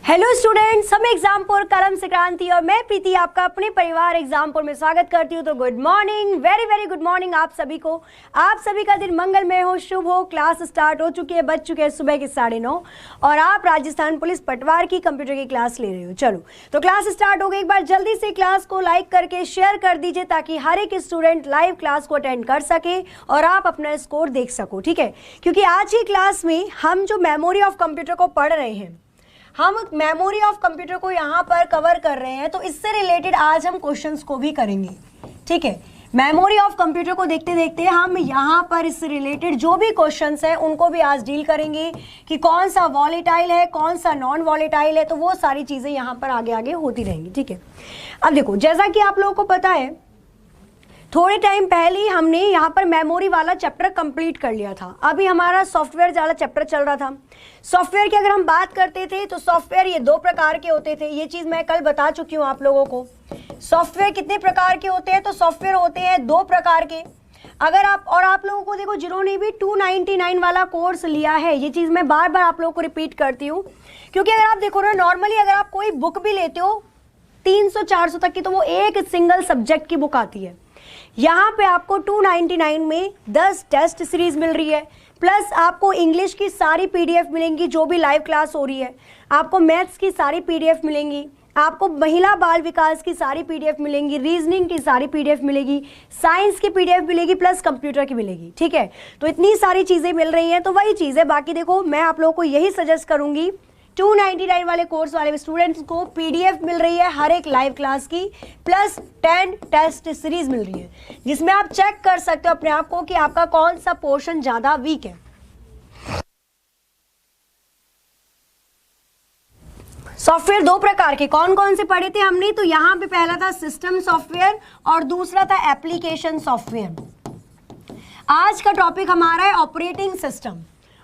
Hello students, हम एग्जामपुर कलम संक्रांति और मैं प्रीति आपका अपने परिवार एग्जामपुर में स्वागत करती हूँ। तो good morning, very very good morning आप सभी को। आप सभी का दिन मंगलमय हो, शुभ हो। क्लास स्टार्ट हो चुकी है, बज चुके हैं सुबह के 9:30 और आप राजस्थान पुलिस पटवार की कंप्यूटर की क्लास ले रहे हो। चलो तो क्लास स्टार्ट हो गई। एक बार जल्दी से क्लास को लाइक करके शेयर कर दीजिए ताकि हर एक स्टूडेंट लाइव क्लास को अटेंड कर सके और आप अपना स्कोर देख सको, ठीक है। क्योंकि आज की क्लास में हम जो मेमोरी ऑफ कंप्यूटर को पढ़ रहे हैं, हम मेमोरी ऑफ कंप्यूटर को यहाँ पर कवर कर रहे हैं, तो इससे रिलेटेड आज हम क्वेश्चंस को भी करेंगे, ठीक है। मेमोरी ऑफ कंप्यूटर को देखते देखते हम यहाँ पर इससे रिलेटेड जो भी क्वेश्चंस हैं उनको भी आज डील करेंगे कि कौन सा वॉलेटाइल है, कौन सा नॉन वॉलेटाइल है। तो वो सारी चीज़ें यहाँ पर आगे आगे होती रहेंगी, ठीक है। अब देखो, जैसा कि आप लोगों को पता है, थोड़े टाइम पहले ही हमने यहाँ पर मेमोरी वाला चैप्टर कंप्लीट कर लिया था। अभी हमारा सॉफ्टवेयर वाला चैप्टर चल रहा था। सॉफ्टवेयर की अगर हम बात करते थे तो सॉफ्टवेयर ये 2 प्रकार के होते थे। ये चीज़ मैं कल बता चुकी हूँ आप लोगों को। सॉफ्टवेयर कितने प्रकार के होते हैं? तो सॉफ्टवेयर होते हैं 2 प्रकार के। अगर आप लोगों को देखो, जिन्होंने भी 299 वाला कोर्स लिया है, ये चीज़ मैं बार बार आप लोगों को रिपीट करती हूँ, क्योंकि अगर आप देखो ना, नॉर्मली अगर आप कोई बुक भी लेते हो 300-400 तक की, तो वो एक सिंगल सब्जेक्ट की बुक आती है। यहाँ पे आपको 299 में 10 टेस्ट सीरीज मिल रही है, प्लस आपको इंग्लिश की सारी पीडीएफ मिलेंगी जो भी लाइव क्लास हो रही है, आपको मैथ्स की सारी पीडीएफ मिलेंगी, आपको महिला बाल विकास की सारी पीडीएफ मिलेंगी, रीजनिंग की सारी पीडीएफ मिलेगी, साइंस की पीडीएफ मिलेगी, प्लस कंप्यूटर की मिलेगी, ठीक है। तो इतनी सारी चीज़ें मिल रही हैं। तो वही चीज़ है। बाकी देखो, मैं आप लोगों को यही सजेस्ट करूँगी, 299 वाले कोर्स वाले स्टूडेंट्स को पीडीएफ मिल रही है हर एक लाइव क्लास की, प्लस 10 टेस्ट सीरीज मिल रही है, जिसमें आप चेक कर सकते हो अपने आप को कि आपका कौन सा पोर्शन ज्यादा वीक है। सॉफ्टवेयर 2 प्रकार के कौन कौन से पढ़े थे हमने? तो यहाँ पे पहला था सिस्टम सॉफ्टवेयर और दूसरा था एप्लीकेशन सॉफ्टवेयर। आज का टॉपिक हमारा है ऑपरेटिंग सिस्टम।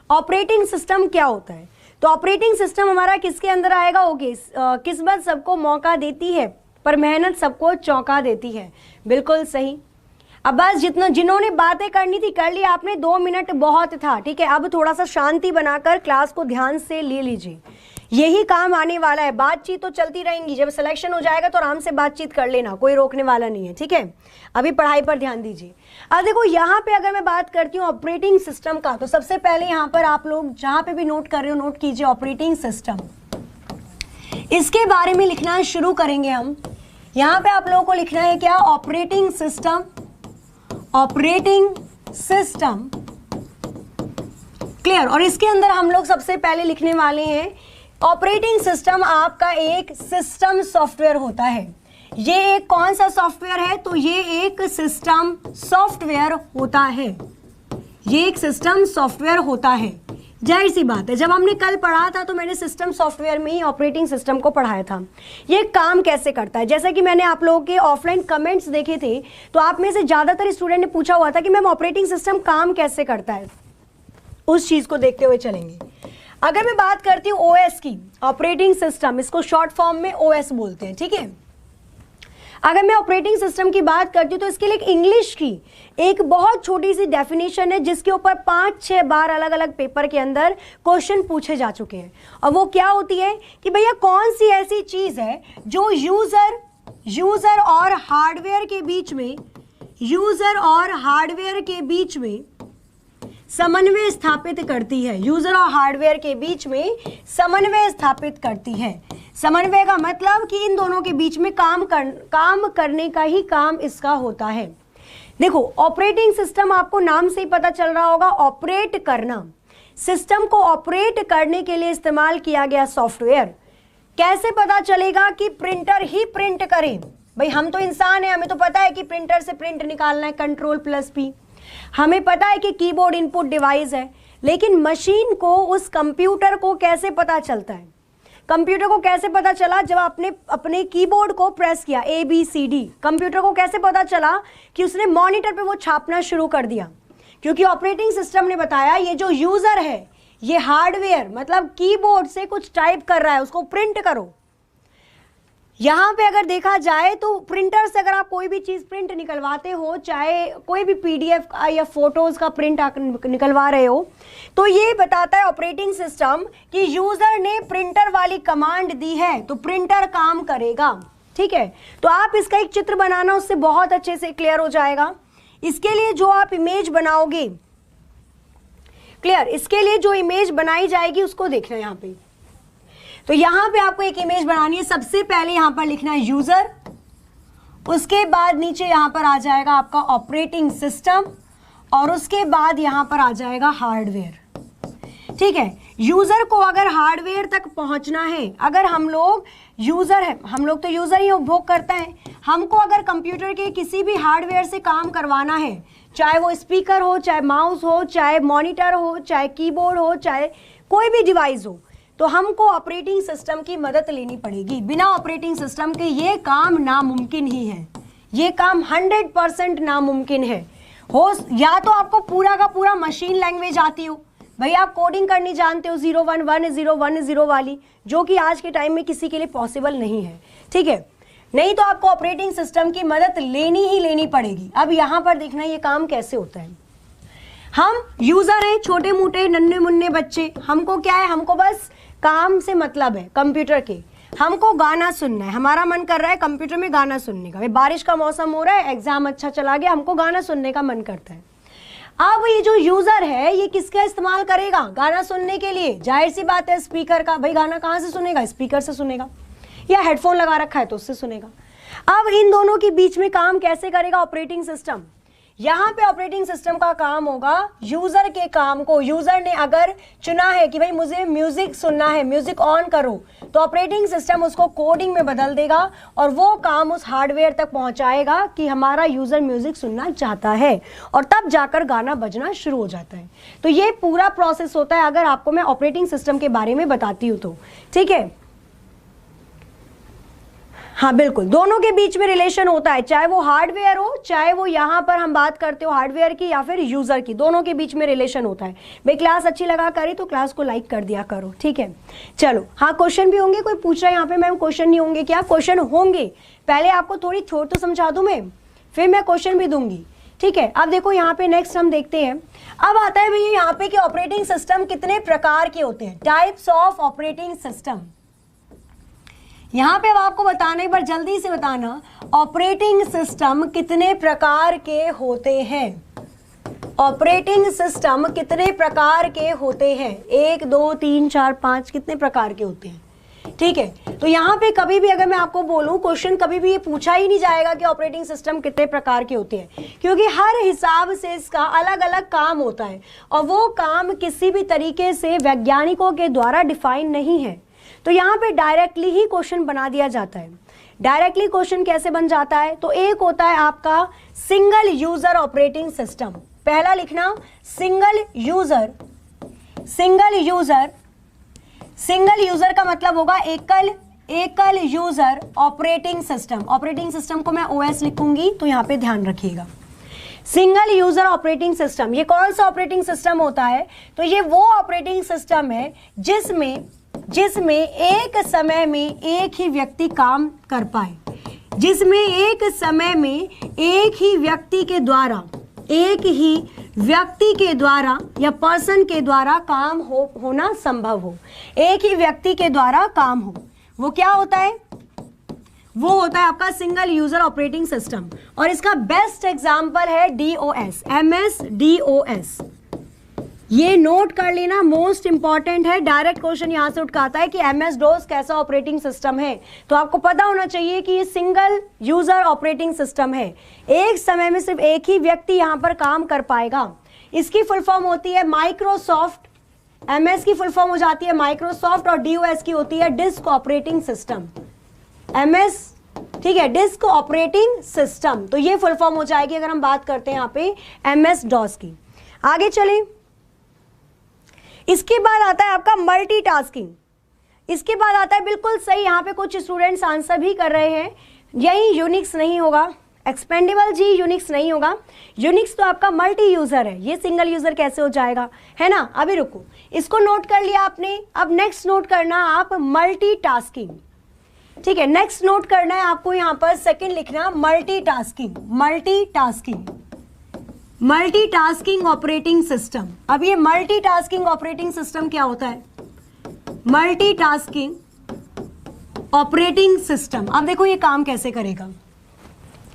ऑपरेटिंग सिस्टम क्या होता है? तो ऑपरेटिंग सिस्टम हमारा किसके अंदर आएगा? ओके, किस्मत सबको मौका देती है पर मेहनत सबको चौंका देती है। बिल्कुल सही। अब बस जिन्होंने बातें करनी थी कर ली आपने, 2 मिनट बहुत था, ठीक है। अब थोड़ा सा शांति बनाकर क्लास को ध्यान से ले लीजिए, यही काम आने वाला है। बातचीत तो चलती रहेंगी, जब सिलेक्शन हो जाएगा तो आराम से बातचीत कर लेना, कोई रोकने वाला नहीं है, ठीक है। अभी पढ़ाई पर ध्यान दीजिए। अब देखो, यहाँ पे अगर मैं बात करती हूँ ऑपरेटिंग सिस्टम का, तो सबसे पहले यहाँ पर आप लोग जहाँ पे भी नोट कर रहे हो नोट कीजिए ऑपरेटिंग सिस्टम। इसके बारे में लिखना शुरू करेंगे हम। यहाँ पे आप लोगों को लिखना है क्या? Operating system. Operating system, clear. और इसके अंदर हम लोग सबसे पहले लिखने वाले हैं, ऑपरेटिंग सिस्टम आपका एक सिस्टम सॉफ्टवेयर होता है। ये एक कौन सा सॉफ्टवेयर है? तो ये एक सिस्टम सॉफ्टवेयर होता है। ये एक सिस्टम सॉफ्टवेयर होता है। जाहिर सी बात है, जब हमने कल पढ़ा था तो मैंने सिस्टम सॉफ्टवेयर में ही ऑपरेटिंग सिस्टम को पढ़ाया था। ये काम कैसे करता है? जैसा कि मैंने आप लोगों के ऑफलाइन कमेंट्स देखे थे, तो आप में से ज़्यादातर स्टूडेंट ने पूछा हुआ था कि मैम ऑपरेटिंग सिस्टम काम कैसे करता है। उस चीज़ को देखते हुए चलेंगे। अगर मैं बात करती हूँ ओएस की, ऑपरेटिंग सिस्टम, इसको शॉर्ट फॉर्म में ओएस बोलते हैं, ठीक है। अगर मैं ऑपरेटिंग सिस्टम की बात करती हूँ तो इसके लिए इंग्लिश की एक बहुत छोटी सी डेफिनेशन है, जिसके ऊपर 5-6 बार अलग अलग पेपर के अंदर क्वेश्चन पूछे जा चुके हैं। और वो क्या होती है कि भैया कौन सी ऐसी चीज़ है जो यूज़र और हार्डवेयर के बीच में, यूज़र और हार्डवेयर के बीच में समन्वय स्थापित करती है। यूजर और हार्डवेयर के बीच में समन्वय स्थापित करती है। समन्वय का मतलब कि इन दोनों के बीच में काम करने का ही काम इसका होता है। देखो, ऑपरेटिंग सिस्टम आपको नाम से ही पता चल रहा होगा, ऑपरेट करना। सिस्टम को ऑपरेट करने के लिए इस्तेमाल किया गया सॉफ्टवेयर। कैसे पता चलेगा कि प्रिंटर ही प्रिंट करे? भाई हम तो इंसान हैं, हमें तो पता है कि प्रिंटर से प्रिंट निकालना है, Ctrl+P। हमें पता है कि कीबोर्ड इनपुट डिवाइस है, लेकिन मशीन को, उस कंप्यूटर को कैसे पता चलता है? कंप्यूटर को कैसे पता चला? जब आपने अपने कीबोर्ड को प्रेस किया ABCD, कंप्यूटर को कैसे पता चला कि उसने मॉनिटर पे वो छापना शुरू कर दिया? क्योंकि ऑपरेटिंग सिस्टम ने बताया ये जो यूजर है, ये हार्डवेयर मतलब कीबोर्ड से कुछ टाइप कर रहा है, उसको प्रिंट करो। यहाँ पे अगर देखा जाए तो प्रिंटर से अगर आप कोई भी चीज़ प्रिंट निकलवाते हो, चाहे कोई भी पीडीएफ या फोटोज़ का प्रिंट निकलवा रहे हो, तो ये बताता है ऑपरेटिंग सिस्टम कि यूज़र ने प्रिंटर वाली कमांड दी है तो प्रिंटर काम करेगा। ठीक है, तो आप इसका एक चित्र बनाना, उससे बहुत अच्छे से क्लियर हो जाएगा। इसके लिए जो आप इमेज बनाओगे, क्लियर, इसके लिए जो इमेज बनाई जाएगी उसको देखना यहाँ पे। तो यहाँ पे आपको एक इमेज बनानी है। सबसे पहले यहाँ पर लिखना है यूजर, उसके बाद नीचे यहाँ पर आ जाएगा आपका ऑपरेटिंग सिस्टम, और उसके बाद यहाँ पर आ जाएगा हार्डवेयर। ठीक है, यूजर को अगर हार्डवेयर तक पहुंचना है, अगर हम लोग यूजर है, हम लोग तो यूजर ही उपभोग करते हैं, हमको अगर कंप्यूटर के किसी भी हार्डवेयर से काम करवाना है, चाहे वो स्पीकर हो, चाहे माउस हो, चाहे मॉनिटर हो, चाहे कीबोर्ड हो, चाहे कोई भी डिवाइस हो, तो हमको ऑपरेटिंग सिस्टम की मदद लेनी पड़ेगी। बिना ऑपरेटिंग सिस्टम के ये काम नामुमकिन ही है, ये काम 100% नामुमकिन है। हो या तो आपको पूरा का पूरा मशीन लैंग्वेज आती हो, भाई आप कोडिंग करनी जानते हो 0110110 वाली, जो कि आज के टाइम में किसी के लिए पॉसिबल नहीं है। ठीक है, नहीं तो आपको ऑपरेटिंग सिस्टम की मदद लेनी ही लेनी पड़ेगी। अब यहाँ पर देखना ये काम कैसे होता है। हम यूजर हैं, छोटे मोटे नन्हे मुन्ने बच्चे, हमको क्या है, हमको बस काम से मतलब है कंप्यूटर के, हमको गाना सुनना है, हमारा मन कर रहा है कंप्यूटर में गाना सुनने का। बारिश का मौसम हो रहा है, एग्जाम अच्छा चला गया, हमको गाना सुनने का मन करता है। अब ये जो यूजर है ये किसका इस्तेमाल करेगा गाना सुनने के लिए? जाहिर सी बात है स्पीकर का। भाई गाना कहाँ से सुनेगा? स्पीकर से सुनेगा, या हेडफोन लगा रखा है तो उससे सुनेगा। अब इन दोनों के बीच में काम कैसे करेगा ऑपरेटिंग सिस्टम? यहाँ पे ऑपरेटिंग सिस्टम का काम होगा यूजर के काम को, यूजर ने अगर चुना है कि भाई मुझे म्यूजिक सुनना है, म्यूजिक ऑन करो, तो ऑपरेटिंग सिस्टम उसको कोडिंग में बदल देगा और वो काम उस हार्डवेयर तक पहुंचाएगा कि हमारा यूजर म्यूजिक सुनना चाहता है, और तब जाकर गाना बजना शुरू हो जाता है। तो ये पूरा प्रोसेस होता है अगर आपको मैं ऑपरेटिंग सिस्टम के बारे में बताती हूँ तो। ठीक है, हाँ बिल्कुल, दोनों के बीच में रिलेशन होता है, चाहे वो हार्डवेयर हो, चाहे वो यहाँ पर हम बात करते हो हार्डवेयर की या फिर यूजर की, दोनों के बीच में रिलेशन होता है। भाई क्लास अच्छी लगा करी तो क्लास को लाइक कर दिया करो। ठीक है, चलो, हाँ क्वेश्चन भी होंगे। कोई पूछ रहा है यहाँ पे मैम क्वेश्चन नहीं होंगे क्या? क्वेश्चन होंगे, पहले आपको थोड़ी छोड़ तो समझा दूं मैं, फिर मैं क्वेश्चन भी दूंगी। ठीक है, अब देखो यहाँ पे नेक्स्ट हम देखते हैं। अब आता है भैया यहाँ पे कि ऑपरेटिंग सिस्टम कितने प्रकार के होते हैं, टाइप्स ऑफ ऑपरेटिंग सिस्टम। यहाँ पे अब आपको बताना, एक बार जल्दी से बताना, ऑपरेटिंग सिस्टम कितने प्रकार के होते हैं? ऑपरेटिंग सिस्टम कितने प्रकार के होते हैं? 1 2 3 4 5 कितने प्रकार के होते हैं? ठीक है, तो यहाँ पे कभी भी अगर मैं आपको बोलूँ, क्वेश्चन कभी भी ये पूछा ही नहीं जाएगा कि ऑपरेटिंग सिस्टम कितने प्रकार के होते हैं, क्योंकि हर हिसाब से इसका अलग अलग काम होता है और वो काम किसी भी तरीके से वैज्ञानिकों के द्वारा डिफाइन नहीं है। तो यहाँ पे डायरेक्टली ही क्वेश्चन बना दिया जाता है। डायरेक्टली क्वेश्चन कैसे बन जाता है? तो एक होता है आपका सिंगल यूजर ऑपरेटिंग सिस्टम। पहला लिखना single user. Single user, single user का मतलब होगा एकल user operating system. Operating system को मैं ओएस लिखूंगी तो यहाँ पे ध्यान रखिएगा। सिंगल यूजर ऑपरेटिंग सिस्टम, ये कौन सा ऑपरेटिंग सिस्टम होता है? तो ये वो ऑपरेटिंग सिस्टम है जिसमें एक समय में एक ही व्यक्ति काम कर पाए, जिसमें एक समय में एक ही व्यक्ति के द्वारा या पर्सन के द्वारा काम होना संभव हो। एक ही व्यक्ति के द्वारा काम हो, वो क्या होता है? वो होता है आपका सिंगल यूजर ऑपरेटिंग सिस्टम। और इसका बेस्ट एग्जांपल है DOS, MS DOS। ये नोट कर लेना, मोस्ट इंपॉर्टेंट है। डायरेक्ट क्वेश्चन यहां से उठ के आता है कि MS DOS कैसा ऑपरेटिंग सिस्टम है, तो आपको पता होना चाहिए कि ये सिंगल यूजर ऑपरेटिंग सिस्टम है। एक समय में सिर्फ एक ही व्यक्ति यहां पर काम कर पाएगा। इसकी फुल फॉर्म होती है माइक्रोसॉफ्ट, MS की फुल फॉर्म हो जाती है माइक्रोसॉफ्ट, और DOS की होती है डिस्क ऑपरेटिंग सिस्टम। MS, ठीक है, डिस्क ऑपरेटिंग सिस्टम, तो ये फुल फॉर्म हो जाएगी अगर हम बात करते हैं यहाँ पे MS DOS की। आगे चलें, इसके बाद आता है आपका मल्टीटास्किंग। इसके बाद आता है, बिल्कुल सही, यहाँ पे कुछ स्टूडेंट्स आंसर भी कर रहे हैं, यही यूनिक्स नहीं होगा, एक्सपेंडेबल जी यूनिक्स नहीं होगा। यूनिक्स तो आपका मल्टी यूजर है, ये सिंगल यूजर कैसे हो जाएगा, है ना? अभी रुको, इसको नोट कर लिया आपने। अब नेक्स्ट नोट करना आप मल्टीटास्किंग। ठीक है, नेक्स्ट नोट करना है आपको यहाँ पर, सेकंड लिखना multitasking, multitasking, multitasking operating system. अब ये मल्टीटास्किंग ऑपरेटिंग सिस्टम क्या होता है? मल्टीटास्किंग ऑपरेटिंग सिस्टम, अब देखो ये काम कैसे करेगा।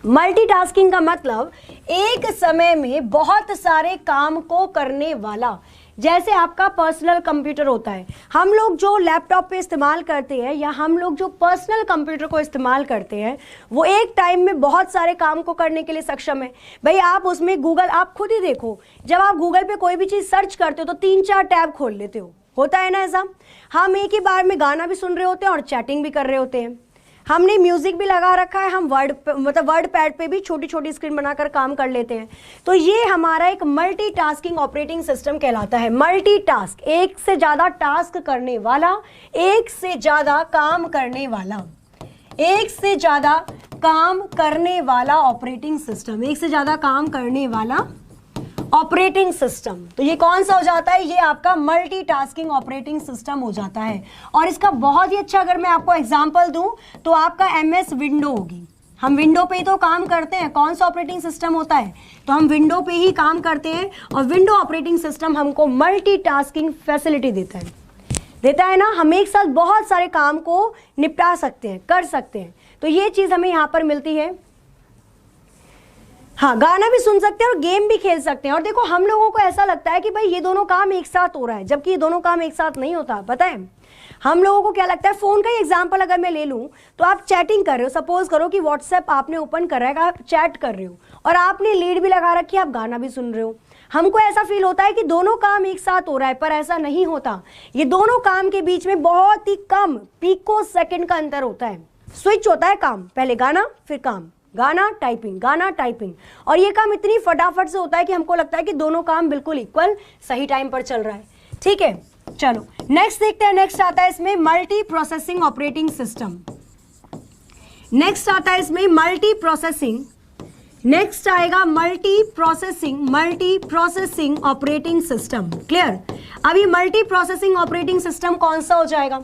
मल्टीटास्किंग का मतलब एक समय में बहुत सारे काम को करने वाला। जैसे आपका पर्सनल कंप्यूटर होता है, हम लोग जो लैपटॉप पे इस्तेमाल करते हैं या हम लोग जो पर्सनल कंप्यूटर को इस्तेमाल करते हैं, वो एक टाइम में बहुत सारे काम को करने के लिए सक्षम है। भाई आप उसमें गूगल, आप खुद ही देखो, जब आप गूगल पे कोई भी चीज़ सर्च करते हो तो 3-4 टैब खोल लेते हो, होता है ना ऐसा। हम एक ही बार में गाना भी सुन रहे होते हैं और चैटिंग भी कर रहे होते हैं। हमने म्यूजिक भी लगा रखा है, हम वर्ड पैड पे भी छोटी छोटी स्क्रीन बनाकर काम कर लेते हैं। तो ये हमारा एक मल्टीटास्किंग ऑपरेटिंग सिस्टम कहलाता है। मल्टीटास्क, एक से ज़्यादा टास्क करने वाला, एक से ज़्यादा काम करने वाला, एक से ज़्यादा काम करने वाला ऑपरेटिंग सिस्टम, एक से ज़्यादा काम करने वाला ऑपरेटिंग सिस्टम। तो ये कौन सा हो जाता है? ये आपका मल्टीटास्किंग ऑपरेटिंग सिस्टम हो जाता है। और इसका बहुत ही अच्छा अगर मैं आपको एग्जांपल दूं तो आपका MS विंडो होगी। हम विंडो पे ही तो काम करते हैं, कौन सा ऑपरेटिंग सिस्टम होता है? तो हम विंडो पे ही काम करते हैं और विंडो ऑपरेटिंग सिस्टम हमको मल्टीटास्किंग फैसिलिटी देता है ना। हम एक साथ बहुत सारे काम को निपटा सकते हैं, कर सकते हैं। तो ये चीज़ हमें यहाँ पर मिलती है। हाँ, गाना भी सुन सकते हैं और गेम भी खेल सकते हैं। और देखो हम लोगों को ऐसा लगता है कि भाई ये दोनों काम एक साथ हो रहा है, जबकि ये दोनों काम एक साथ नहीं होता। पता है हम लोगों को क्या लगता है? फ़ोन का ही एग्जांपल अगर मैं ले लूँ तो आप चैटिंग कर रहे हो, सपोज करो कि व्हाट्सएप आपने ओपन कर रखा है, आप चैट कर रहे हो और आपने लीड भी लगा रखी है, आप गाना भी सुन रहे हो। हमको ऐसा फील होता है कि दोनों काम एक साथ हो रहा है, पर ऐसा नहीं होता। ये दोनों काम के बीच में बहुत ही कम पिको सेकंड का अंतर होता है। स्विच होता है काम, पहले गाना फिर काम, गाना टाइपिंग, गाना टाइपिंग। और ये काम इतनी फटाफट से होता है कि हमको लगता है कि दोनों काम बिल्कुल इक्वल सही टाइम पर चल रहा है। ठीक है, चलो नेक्स्ट देखते हैं। नेक्स्ट आता है इसमें multi processing operating system. Next आता है इसमें मल्टी प्रोसेसिंग, नेक्स्ट आएगा multi processing operating system. Clear? अब ये मल्टी प्रोसेसिंग ऑपरेटिंग सिस्टम कौन सा हो जाएगा?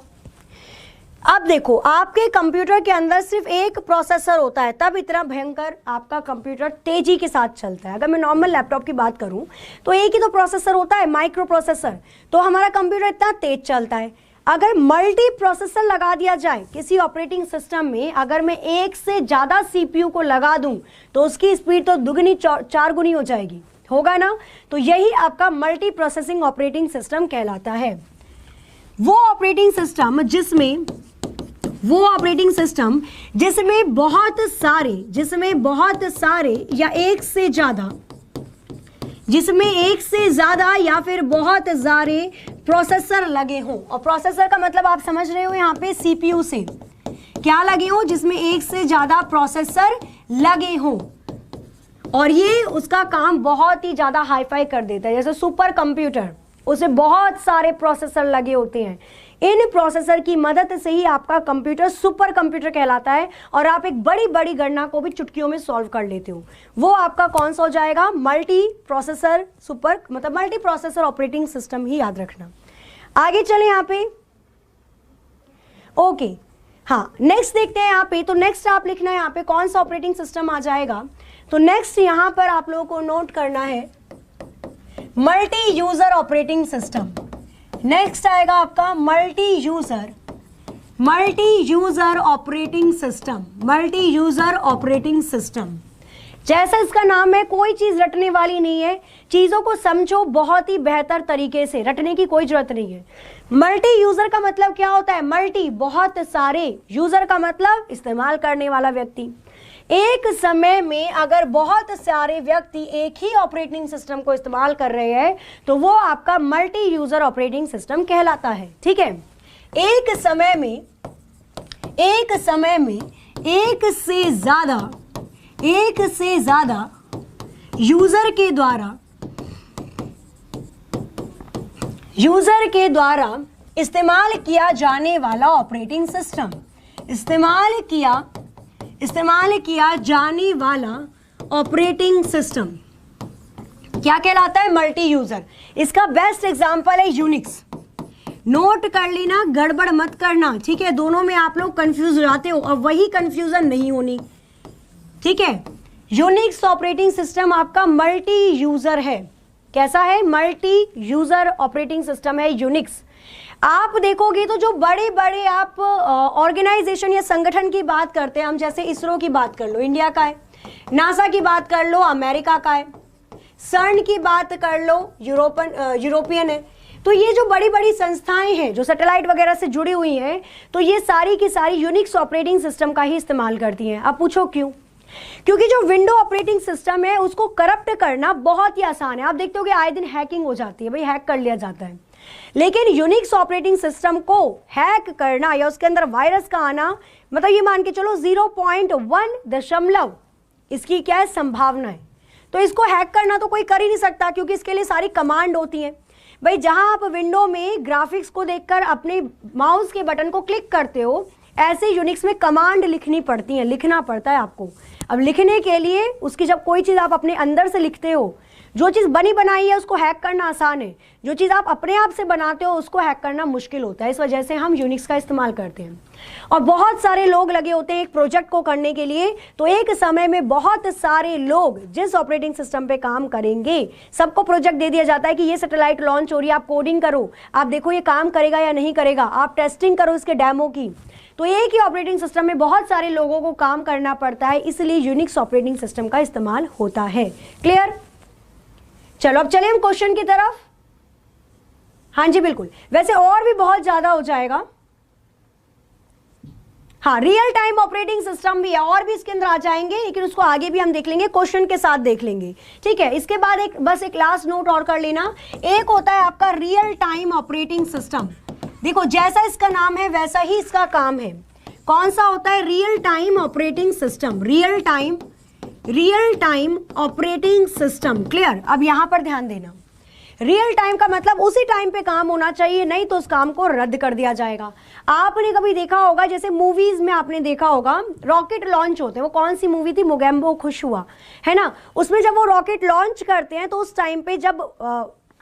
अब देखो आपके कंप्यूटर के अंदर सिर्फ एक प्रोसेसर होता है, तब इतना भयंकर आपका कंप्यूटर तेजी के साथ चलता है। अगर मैं नॉर्मल लैपटॉप की बात करूं तो एक ही तो प्रोसेसर होता है, माइक्रो प्रोसेसर, तो हमारा कंप्यूटर इतना तेज चलता है। अगर मल्टी प्रोसेसर लगा दिया जाए किसी ऑपरेटिंग सिस्टम में, अगर मैं एक से ज़्यादा CPU को लगा दूं तो उसकी स्पीड तो दुगनी 4 गुनी हो जाएगी, होगा ना। तो यही आपका मल्टी प्रोसेसिंग ऑपरेटिंग सिस्टम कहलाता है। वो ऑपरेटिंग सिस्टम जिसमें बहुत सारे या एक से ज़्यादा या फिर बहुत सारे प्रोसेसर लगे हों। और प्रोसेसर का मतलब आप समझ रहे हो यहाँ पे CPU से क्या लगे हों, जिसमें एक से ज़्यादा प्रोसेसर लगे हों और ये उसका काम बहुत ही ज़्यादा हाईफाई कर देता है। जैसे सुपर कंप्यूटर, उसे बहुत सारे प्रोसेसर लगे होते हैं। इन प्रोसेसर की मदद से ही आपका कंप्यूटर सुपर कंप्यूटर कहलाता है और आप एक बड़ी बड़ी गणना को भी चुटकियों में सॉल्व कर लेते हो। वो आपका कौन सा हो जाएगा? Multi processor multi processor operating system ही याद रखना। आगे चले यहाँ पे। ओके, हाँ नेक्स्ट देखते हैं यहाँ पे। तो नेक्स्ट आप लिखना है यहाँ पे कौन सा ऑपरेटिंग सिस्टम आ जाएगा। तो नेक्स्ट यहाँ पर आप लोगों को नोट करना है multi user operating system. Next आएगा आपका मल्टी यूजर ऑपरेटिंग सिस्टम। जैसा इसका नाम है, कोई चीज रटने वाली नहीं है, चीजों को समझो बहुत ही बेहतर तरीके से, रटने की कोई जरूरत नहीं है। मल्टी यूजर का मतलब क्या होता है? मल्टी बहुत सारे, यूजर का मतलब इस्तेमाल करने वाला व्यक्ति। एक समय में अगर बहुत सारे व्यक्ति एक ही ऑपरेटिंग सिस्टम को इस्तेमाल कर रहे हैं तो वो आपका मल्टी यूजर ऑपरेटिंग सिस्टम कहलाता है। ठीक है, एक समय में एक से ज्यादा यूजर के द्वारा इस्तेमाल किया जाने वाला ऑपरेटिंग सिस्टम, इस्तेमाल किया जाने वाला ऑपरेटिंग सिस्टम क्या कहलाता है? Multi user. इसका बेस्ट एग्जांपल है यूनिक्स। नोट कर लेना, गड़बड़ मत करना, ठीक है। दोनों में आप लोग कंफ्यूज हो जाते हो और वही कंफ्यूजन नहीं होनी, ठीक है। यूनिक्स ऑपरेटिंग सिस्टम आपका मल्टी यूजर है। कैसा है? मल्टी यूजर ऑपरेटिंग सिस्टम है यूनिक्स। आप देखोगे तो जो बड़े बड़े आप ऑर्गेनाइजेशन या संगठन की बात करते हैं हम, जैसे इसरो की बात कर लो, इंडिया का है। नासा की बात कर लो, अमेरिका का है। सर्न की बात कर लो, यूरोपियन है। तो ये जो बड़ी बड़ी संस्थाएं हैं जो सैटेलाइट वगैरह से जुड़ी हुई हैं, तो ये सारी की सारी यूनिक्स ऑपरेटिंग सिस्टम का ही इस्तेमाल करती हैं। आप पूछो क्यों? क्योंकि जो विंडो ऑपरेटिंग सिस्टम है उसको करप्ट करना बहुत ही आसान है। आप देखते हो कि आए दिन हैकिंग हो जाती है, भाई हैक कर लिया जाता है। लेकिन यूनिक्स ऑपरेटिंग सिस्टम को हैक करना या उसके अंदर वायरस का आना, मतलब ये मान के चलो 0.1 इसकी क्या है? संभावना है। तो इसको हैक करना तो कोई कर ही नहीं सकता, क्योंकि इसके लिए सारी कमांड होती है। भाई जहां आप विंडो में ग्राफिक्स को देखकर अपने माउस के बटन को क्लिक करते हो, ऐसे यूनिक्स में कमांड लिखनी पड़ती है, लिखना पड़ता है आपको। अब लिखने के लिए उसकी जब कोई चीज़ आप अपने अंदर से लिखते हो, जो चीज़ बनी बनाई है उसको हैक करना आसान है, जो चीज़ आप अपने आप से बनाते हो उसको हैक करना मुश्किल होता है। इस वजह से हम यूनिक्स का इस्तेमाल करते हैं। और बहुत सारे लोग लगे होते हैं एक प्रोजेक्ट को करने के लिए, तो एक समय में बहुत सारे लोग जिस ऑपरेटिंग सिस्टम पे काम करेंगे, सबको प्रोजेक्ट दे दिया जाता है कि ये सैटेलाइट लॉन्च हो रही है, आप कोडिंग करो, आप देखो ये काम करेगा या नहीं करेगा, आप टेस्टिंग करो इसके डेमो की। तो एक ही ऑपरेटिंग सिस्टम में बहुत सारे लोगों को काम करना पड़ता है, इसलिए यूनिक्स ऑपरेटिंग सिस्टम का इस्तेमाल होता है। क्लियर? चलो अब चले हम क्वेश्चन की तरफ। हाँ जी बिल्कुल, वैसे और भी बहुत ज्यादा हो जाएगा। हाँ, रियल टाइम ऑपरेटिंग सिस्टम भी है, और भी इसके अंदर आ जाएंगे, लेकिन उसको आगे भी हम देख लेंगे, क्वेश्चन के साथ देख लेंगे, ठीक है। इसके बाद एक लास्ट नोट और कर लेना। एक होता है आपका रियल टाइम ऑपरेटिंग सिस्टम। देखो जैसा इसका नाम है वैसा ही इसका काम है। कौन सा होता है? Real time operating system. Real time operating system. Clear? अब यहां पर ध्यान देना, रियल टाइम का मतलब उसी टाइम पे काम होना चाहिए, नहीं तो उस काम को रद्द कर दिया जाएगा। आपने कभी देखा होगा, जैसे मूवीज में आपने देखा होगा रॉकेट लॉन्च होते हैं, वो कौन सी मूवी थी? मोगेम्बो खुश हुआ, है ना। उसमें जब वो रॉकेट लॉन्च करते हैं तो उस टाइम पे जब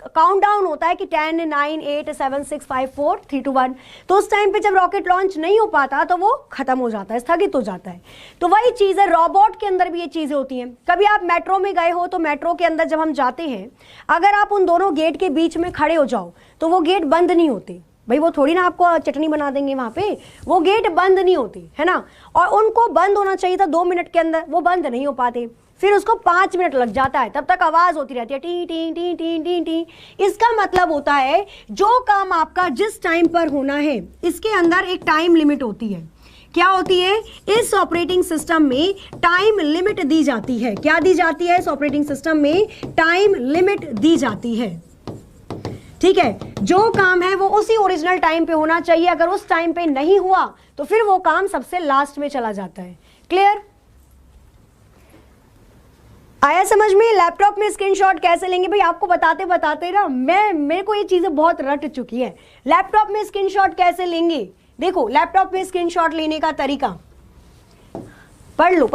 काउंटडाउन होता है कि 10, 9, 8, 7, 6, 5, 4, 3, 2, 1, तो उस टाइम पे जब रॉकेट लॉन्च नहीं हो पाता तो वो खत्म हो जाता है, स्थगित हो जाता है। तो वही चीज़ है, रोबोट के अंदर भी ये चीज़ें होती हैं। कभी आप मेट्रो में गए हो तो मेट्रो के अंदर जब हम जाते हैं, अगर आप उन दोनों गेट के बीच में खड़े हो जाओ तो वो गेट बंद नहीं होते। भाई वो थोड़ी ना आपको चटनी बना देंगे वहां पे, वो गेट बंद नहीं होती, है ना। और उनको बंद होना चाहिए था 2 मिनट के अंदर, वो बंद नहीं हो पाते, फिर उसको 5 मिनट लग जाता है, तब तक आवाज होती रहती है T T T T T T. इसका मतलब होता है जो काम आपका जिस टाइम पर होना है, इसके अंदर एक टाइम लिमिट होती है। क्या होती है? इस ऑपरेटिंग सिस्टम में टाइम लिमिट दी जाती है। क्या दी जाती है? इस ऑपरेटिंग सिस्टम में टाइम लिमिट दी जाती है, ठीक है। जो काम है वो उसी ओरिजिनल टाइम पे होना चाहिए, अगर उस टाइम पे नहीं हुआ तो फिर वो काम सबसे लास्ट में चला जाता है। क्लियर? आया समझ में? लैपटॉप में स्क्रीनशॉट कैसे लेंगे? भाई आपको बताते बताते ना मेरे को ये चीजें बहुत रट चुकी है। लैपटॉप में स्क्रीनशॉट कैसे लेंगे? देखो लैपटॉप में स्क्रीनशॉट लेने का तरीका पढ़ लो,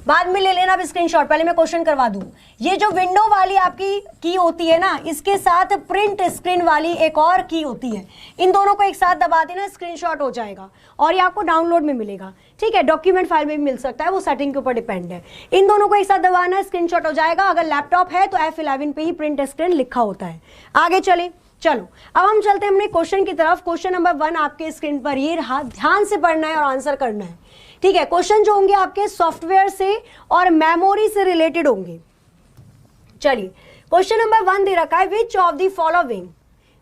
बाद में ले लेना अब स्क्रीनशॉट, पहले मैं क्वेश्चन करवा दूं। ये जो विंडो वाली आपकी की होती है ना, इसके साथ प्रिंट स्क्रीन वाली एक और की होती है, इन दोनों को एक साथ दबा देना, स्क्रीनशॉट हो जाएगा और ये आपको डाउनलोड में मिलेगा, ठीक है। डॉक्यूमेंट फाइल में भी मिल सकता है, वो सेटिंग के ऊपर डिपेंड है। इन दोनों को एक साथ दबाना, स्क्रीनशॉट हो जाएगा। अगर लैपटॉप है तो F11 पे ही प्रिंट स्क्रीन लिखा होता है। आगे चले, चलो अब हम चलते हैं अपने क्वेश्चन की तरफ। क्वेश्चन नंबर 1 आपके स्क्रीन पर ये रहा, ध्यान से पढ़ना है और आंसर करना है, ठीक है। क्वेश्चन जो होंगे आपके सॉफ्टवेयर से और मेमोरी से रिलेटेड होंगे। चलिए क्वेश्चन नंबर 1 दे रखा है, विच ऑफ द फॉलोइंग,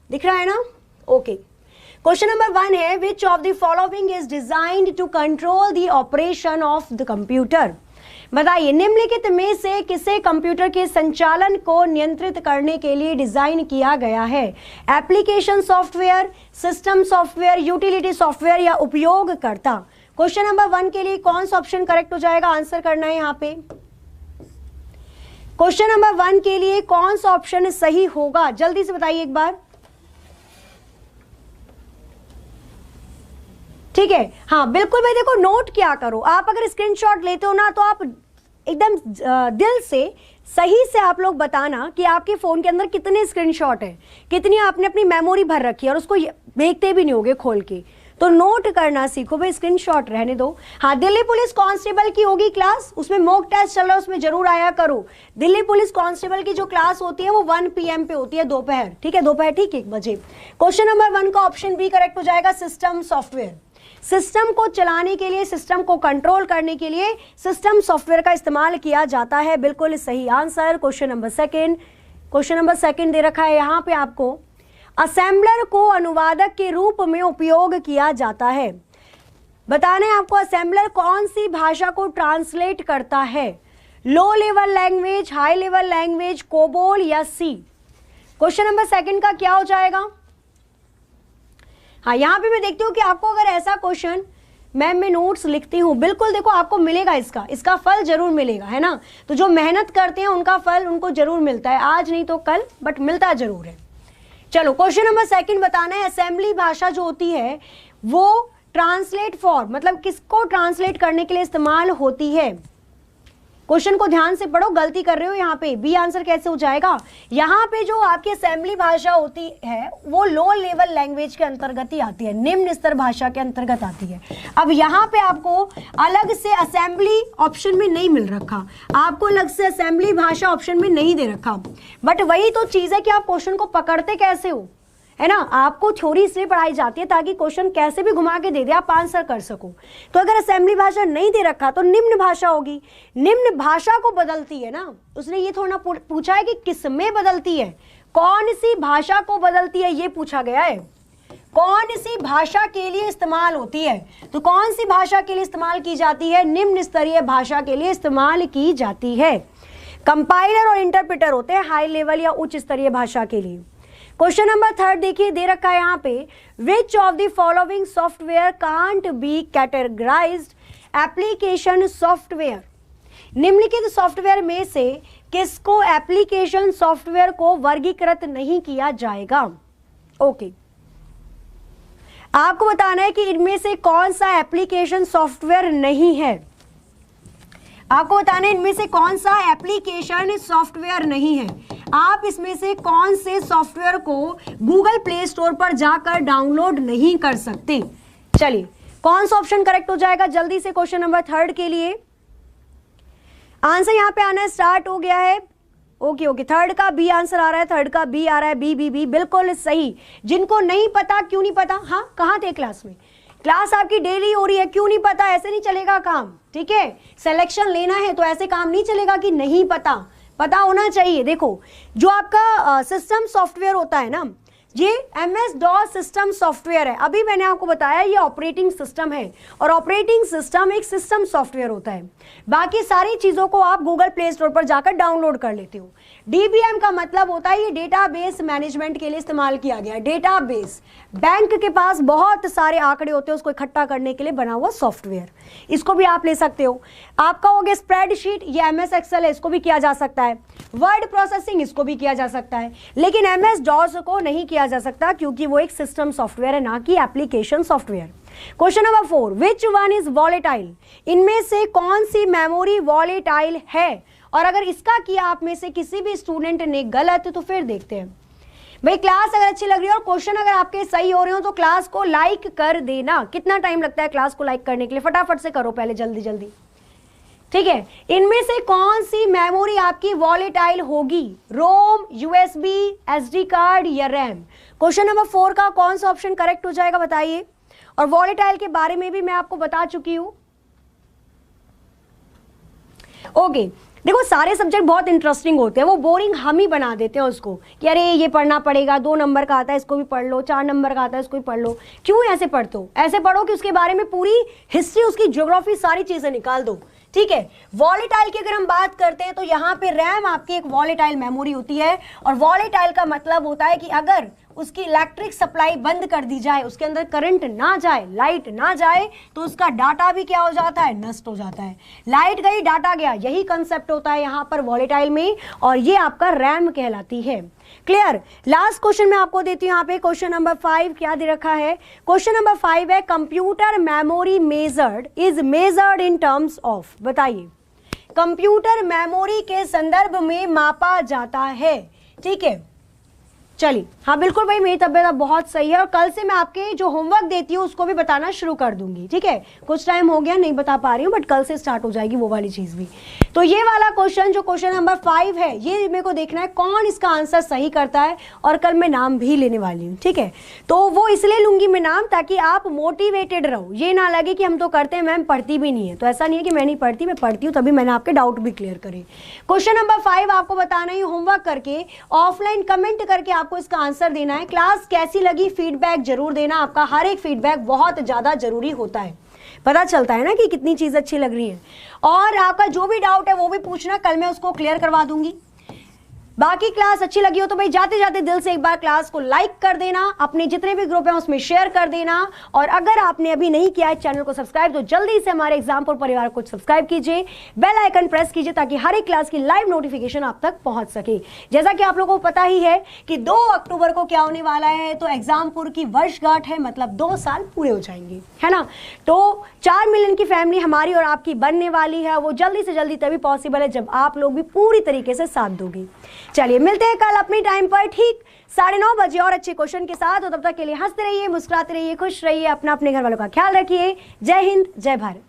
दिख रहा है ना? ओके, क्वेश्चन नंबर 1 है, which of the following is designed to control the operation of the computer. बताइए निम्नलिखित में से किसे कंप्यूटर के संचालन को नियंत्रित करने के लिए डिजाइन किया गया है? Application software, system software, utility software या उपयोगकर्ता। क्वेश्चन नंबर 1 के लिए कौन सा ऑप्शन करेक्ट हो जाएगा? आंसर करना है यहाँ पे। क्वेश्चन नंबर 1 के लिए कौन सा ऑप्शन सही होगा? जल्दी से बताइए एक बार, ठीक है। हाँ बिल्कुल भाई, देखो नोट क्या करो, आप अगर स्क्रीनशॉट लेते हो ना तो आप एकदम दिल से सही से आप लोग बताना कि आपके फ़ोन के अंदर कितने स्क्रीनशॉट है, कितनी आपने अपनी मेमोरी भर रखी है और उसको देखते भी नहीं होगे खोल के, तो नोट करना सीखो भाई, स्क्रीनशॉट रहने दो। हाँ, दिल्ली पुलिस कांस्टेबल की होगी क्लास, उसमें मॉक टेस्ट चल रहा है, उसमें जरूर आया करो। दिल्ली पुलिस कांस्टेबल की जो क्लास होती है वो 1 PM पे होती है, दोपहर, ठीक है, दोपहर ठीक 1 बजे। क्वेश्चन नंबर 1 का ऑप्शन बी करेक्ट हो जाएगा, सिस्टम सॉफ्टवेयर। सिस्टम को चलाने के लिए, सिस्टम को कंट्रोल करने के लिए सिस्टम सॉफ्टवेयर का इस्तेमाल किया जाता है, बिल्कुल सही आंसर। क्वेश्चन नंबर सेकंड दे रखा है यहाँ पे आपको, असेंबलर को अनुवादक के रूप में उपयोग किया जाता है। बताना है आपको असेंबलर कौन सी भाषा को ट्रांसलेट करता है, low level language, high level language, COBOL या सी। क्वेश्चन नंबर सेकंड का क्या हो जाएगा? हाँ, यहां पे मैं देखती हूँ कि आपको अगर ऐसा क्वेश्चन, मैम मैं नोट्स लिखती हूँ, बिल्कुल देखो आपको मिलेगा, इसका फल जरूर मिलेगा, है ना। तो जो मेहनत करते हैं उनका फल उनको जरूर मिलता है, आज नहीं तो कल, बट मिलता जरूर है। चलो, क्वेश्चन नंबर सेकंड बताना है, असेंबली भाषा जो होती है वो ट्रांसलेट फॉर, मतलब किसको ट्रांसलेट करने के लिए इस्तेमाल होती है। क्वेश्चन को ध्यान से पढ़ो, गलती कर रहे हो यहाँ पे, बी आंसर कैसे हो जाएगा। यहाँ पे जो आपकी असेंबली भाषा होती है वो लो लेवल लैंग्वेज के अंतर्गत ही आती है, निम्न स्तर भाषा के अंतर्गत आती है। अब यहाँ पे आपको अलग से असेंबली ऑप्शन में नहीं मिल रखा, आपको अलग से असेंबली भाषा ऑप्शन में नहीं दे रखा, बट वही तो चीज है कि आप क्वेश्चन को पकड़ते कैसे हो, है ना। आपको थ्योरी इसलिए पढ़ाई जाती है ताकि क्वेश्चन कैसे भी घुमा के दे दे, आप आंसर कर सको। तो अगर असेंबली भाषा नहीं दे रखा तो निम्न भाषा होगी, निम्न भाषा को बदलती है ना, उसने ये थोड़ा पूछा है कि किस में बदलती है, कौन सी भाषा को बदलती है, ये पूछा गया है, कौन सी भाषा के लिए इस्तेमाल होती है। तो कौन सी भाषा के लिए इस्तेमाल की जाती है, निम्न स्तरीय भाषा के लिए इस्तेमाल की जाती है। कंपाइलर और इंटरप्रेटर होते हैं हाई लेवल या उच्च स्तरीय भाषा के लिए। क्वेश्चन नंबर 3 देखिए, दे रखा है यहाँ पे, विच of the following software can't be categorised application software. निम्नलिखित सॉफ्टवेयर में से किसको एप्लीकेशन सॉफ्टवेयर को वर्गीकृत नहीं किया जाएगा। ओके, आपको बताना है कि इनमें से कौन सा एप्लीकेशन सॉफ्टवेयर नहीं है, आपको बताना है इनमें से कौन सा एप्लीकेशन सॉफ्टवेयर नहीं है। आप इसमें से कौन से सॉफ्टवेयर को गूगल प्ले स्टोर पर जाकर डाउनलोड नहीं कर सकते। चलिए, कौन सा ऑप्शन करेक्ट हो जाएगा जल्दी से क्वेश्चन नंबर 3 के लिए। आंसर यहां पे आना स्टार्ट हो गया है। ओके, थर्ड का बी आंसर आ रहा है, थर्ड का बी आ रहा है, बी बिल्कुल सही। जिनको नहीं पता, क्यों नहीं पता, हाँ कहाँ थे क्लास में, क्लास आपकी डेली हो रही है, क्यों नहीं पता, ऐसे नहीं चलेगा काम, ठीक है। सिलेक्शन लेना है तो ऐसे काम नहीं चलेगा कि नहीं पता, पता होना चाहिए। देखो, जो आपका सिस्टम सॉफ्टवेयर होता है ना, ये MS-DOS सिस्टम सॉफ्टवेयर है। अभी मैंने आपको बताया ये ऑपरेटिंग सिस्टम है, और ऑपरेटिंग सिस्टम एक सिस्टम सॉफ्टवेयर होता है। बाकी सारी चीजों को आप गूगल प्ले स्टोर पर जाकर डाउनलोड कर लेते हो। DBM का मतलब होता है ये डेटाबेस मैनेजमेंट के लिए इस्तेमाल किया गया। डेटाबेस, बैंक के पास बहुत सारे आंकड़े होते हैं, उसको इकट्ठा करने के लिए बना हुआ सॉफ्टवेयर, इसको भी आप ले सकते हो। आपका हो गया स्प्रेडशीट, ये MS Excel है, इसको भी किया जा सकता है। वर्ड प्रोसेसिंग, इसको भी किया जा सकता है, लेकिन MS-DOS को नहीं किया जा सकता क्योंकि वो एक सिस्टम सॉफ्टवेयर है, ना कि application software. Question number 4, which one is volatile. इनमें से कौन सी मेमोरी वॉलेटाइल है, और अगर इसका किया आप में से किसी भी स्टूडेंट ने गलत तो फिर देखते हैं। भाई क्लास अगर अच्छी लग रही है और क्वेश्चन अगर आपके सही हो रहे हो तो क्लास को लाइक कर देना। कितना टाइम लगता है क्लास को लाइक करने के लिए, फटाफट से करो पहले, जल्दी जल्दी, ठीक है। इनमें से कौन सी मेमोरी आपकी वॉलेटाइल होगी, रोम, USB, SD कार्ड या रैम। क्वेश्चन नंबर 4 का कौन सा ऑप्शन करेक्ट हो जाएगा बताइए। और वॉलेटाइल के बारे में भी मैं आपको बता चुकी हूं। ओके, देखो सारे सब्जेक्ट बहुत इंटरेस्टिंग होते हैं, वो बोरिंग हम ही बना देते हैं उसको कि अरे ये पढ़ना पड़ेगा, 2 नंबर का आता है इसको भी पढ़ लो, 4 नंबर का आता है इसको भी पढ़ लो। क्यों ऐसे पढ़ते हो, ऐसे पढ़ो कि उसके बारे में पूरी हिस्ट्री, उसकी ज्योग्राफी, सारी चीजें निकाल दो, ठीक है। वॉलेटाइल की अगर हम बात करते हैं तो यहाँ पे रैम आपकी एक वॉलेटाइल मेमोरी होती है, और वॉलेटाइल का मतलब होता है कि अगर उसकी इलेक्ट्रिक सप्लाई बंद कर दी जाए, उसके अंदर करंट ना जाए, लाइट ना जाए, तो उसका डाटा भी क्या हो जाता है, नष्ट हो जाता है। लाइट गई, डाटा गया, यही कंसेप्ट होता है यहाँ पर वॉलेटाइल में, और ये आपका रैम कहलाती है। क्लियर। लास्ट क्वेश्चन मैं आपको देती हूँ यहाँ पे, क्वेश्चन नंबर 5 क्या दे रखा है। क्वेश्चन नंबर 5 है, computer memory measured is measured in terms of. बताइए कंप्यूटर मेमोरी के संदर्भ में मापा जाता है। ठीक है, चलिए, हाँ बिल्कुल भाई, मेरी तबीयत बहुत सही है और कल से मैं आपके जो होमवर्क देती हूँ उसको भी बताना शुरू कर दूंगी। ठीक है, कुछ टाइम हो गया नहीं बता पा रही हूँ, बट कल से स्टार्ट हो जाएगी वो वाली चीज भी। तो ये वाला क्वेश्चन जो क्वेश्चन नंबर 5 है, ये मेरे को देखना है कौन इसका आंसर सही करता है, और कल मैं नाम भी लेने वाली हूँ। ठीक है, तो वो इसलिए लूंगी मैं नाम ताकि आप मोटिवेटेड रहो, ये ना लगे कि हम तो करते हैं मैम पढ़ती भी नहीं है। तो ऐसा नहीं है कि मैं नहीं पढ़ती, मैं पढ़ती हूँ, तभी मैंने आपके डाउट भी क्लियर करे। क्वेश्चन नंबर 5 आपको बताना ही होमवर्क करके, ऑफलाइन कमेंट करके आपको इसका आंसर देना है। क्लास कैसी लगी फीडबैक जरूर देना, आपका हर एक फीडबैक बहुत ज्यादा जरूरी होता है, पता चलता है ना कि कितनी चीज अच्छी लग रही है। और आपका जो भी डाउट है वो भी पूछना, कल मैं उसको क्लियर करवा दूंगी। बाकी क्लास अच्छी लगी हो तो भाई जाते जाते दिल से एक बार क्लास को लाइक कर देना, अपने जितने भी ग्रुप हैं उसमें शेयर कर देना, और अगर आपने अभी नहीं किया है चैनल को सब्सक्राइब तो जल्दी से हमारे एग्जाम्पल परिवार को सब्सक्राइब कीजिए, बेल आइकन प्रेस कीजिए ताकि हर एक क्लास की लाइव नोटिफिकेशन आप तक पहुंच सके। जैसा कि आप लोगों को पता ही है कि 2 अक्टूबर को क्या होने वाला है, तो एग्जामपुर की वर्षगांठ है, मतलब 2 साल पूरे हो जाएंगे, है ना। तो 4 मिलियन की फैमिली हमारी और आपकी बनने वाली है, वो जल्दी से जल्दी तभी पॉसिबल है जब आप लोग भी पूरी तरीके से साथ दोगे। चलिए मिलते हैं कल अपनी टाइम पर ठीक 9:30 बजे और अच्छे क्वेश्चन के साथ। और तब तक के लिए हंसते रहिए, मुस्कुराते रहिए, खुश रहिए, अपना अपने घर वालों का ख्याल रखिए। जय हिंद, जय भारत।